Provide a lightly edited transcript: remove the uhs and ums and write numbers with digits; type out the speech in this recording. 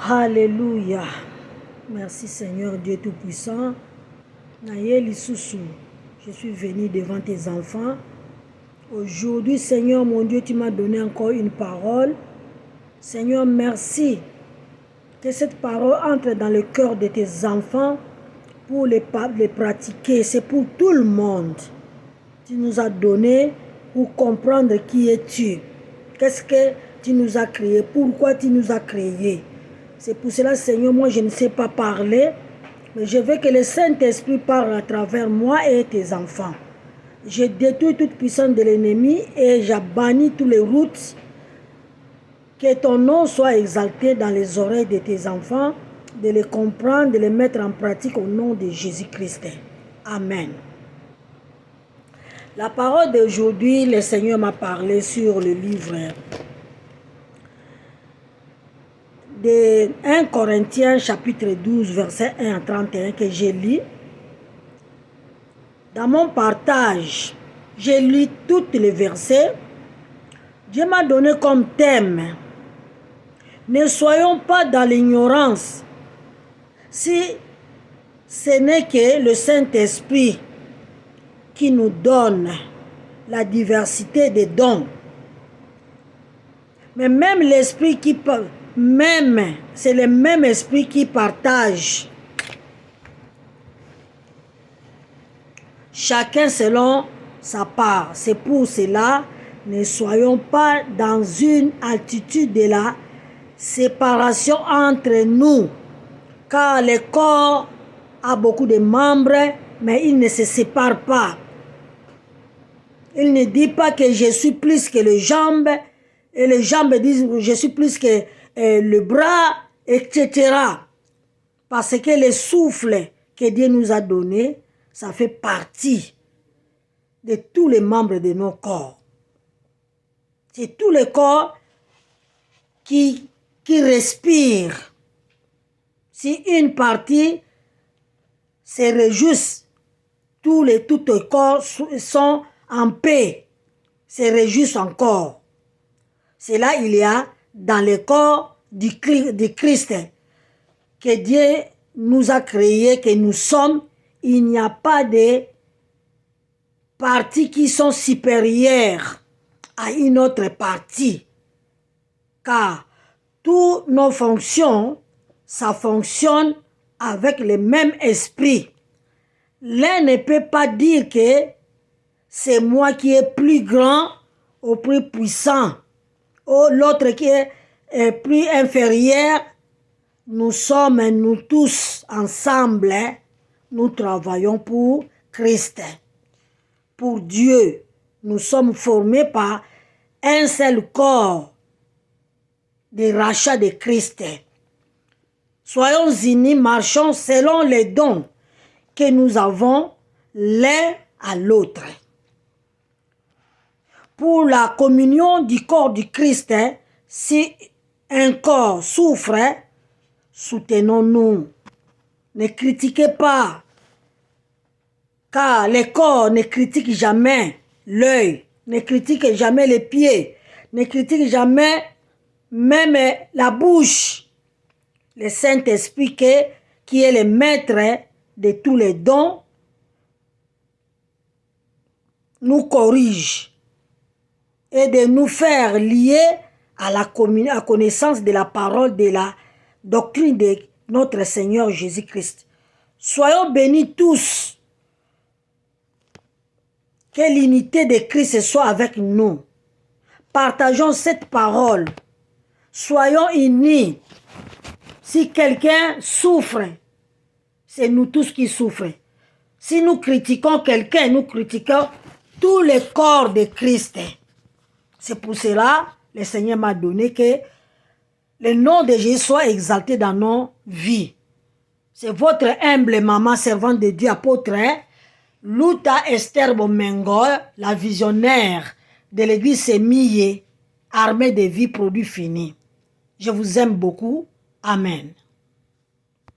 Alléluia. Merci Seigneur Dieu Tout-Puissant. Naël Isusu, je suis venu devant tes enfants. Aujourd'hui, Seigneur mon Dieu, tu m'as donné encore une parole. Seigneur, merci que cette parole entre dans le cœur de tes enfants pour les pratiquer. C'est pour tout le monde. Tu nous as donné pour comprendre qui es-tu. Qu'est-ce que tu nous as créé? Pourquoi tu nous as créés? C'est pour cela, Seigneur, moi je ne sais pas parler, mais je veux que le Saint-Esprit parle à travers moi et tes enfants. Je détruis toute puissance de l'ennemi et j'abannis toutes les routes. Que ton nom soit exalté dans les oreilles de tes enfants, de les comprendre, de les mettre en pratique au nom de Jésus-Christ. Amen. La parole d'aujourd'hui, le Seigneur m'a parlé sur le livre de 1 Corinthiens chapitre 12, verset 1 à 31 que j'ai lu. Dans mon partage, j'ai lu tous les versets. Dieu m'a donné comme thème: ne soyons pas dans l'ignorance. Si ce n'est que le Saint-Esprit qui nous donne la diversité des dons. Mais même l'esprit qui parle, c'est le même esprit qui partage. Chacun selon sa part. C'est pour cela, ne soyons pas dans une attitude de la séparation entre nous. Car le corps a beaucoup de membres, mais il ne se sépare pas. Il ne dit pas que je suis plus que les jambes, et les jambes disent je suis plus que le bras, etc. Parce que le souffle que Dieu nous a donné, ça fait partie de tous les membres de nos corps. C'est tous les corps qui respirent. Si une partie se réjouit, tous les corps sont en paix, se réjouissent encore. C'est là il y a dans le corps du Christ que Dieu nous a créé, que nous sommes. Il n'y a pas de parties qui sont supérieures à une autre partie. Car toutes nos fonctions, ça fonctionne avec le même esprit. L'un ne peut pas dire que c'est moi qui est plus grand ou plus puissant, ou l'autre qui est plus inférieur. Nous sommes, nous tous ensemble, nous travaillons pour Christ, pour Dieu. Nous sommes formés par un seul corps de rachat de Christ. Soyons unis, marchons selon les dons que nous avons l'un à l'autre. Pour la communion du corps du Christ, si un corps souffre, soutenons-nous. Ne critiquez pas, car le corps ne critique jamais l'œil, ne critique jamais les pieds, ne critique jamais même la bouche. Le Saint-Esprit qui est le maître de tous les dons nous corrige et de nous faire lier à la connaissance de la parole, de la doctrine de notre Seigneur Jésus-Christ. Soyons bénis tous. Que l'unité de Christ soit avec nous. Partageons cette parole. Soyons unis. Si quelqu'un souffre, c'est nous tous qui souffrons. Si nous critiquons quelqu'un, nous critiquons tout le corps de Christ. C'est pour cela que le Seigneur m'a donné que le nom de Jésus soit exalté dans nos vies. C'est votre humble maman, servante de Dieu, apôtre Luta Esther Bomengo, la visionnaire de l'église Sémillé, armée de vie, produit fini. Je vous aime beaucoup. Amen.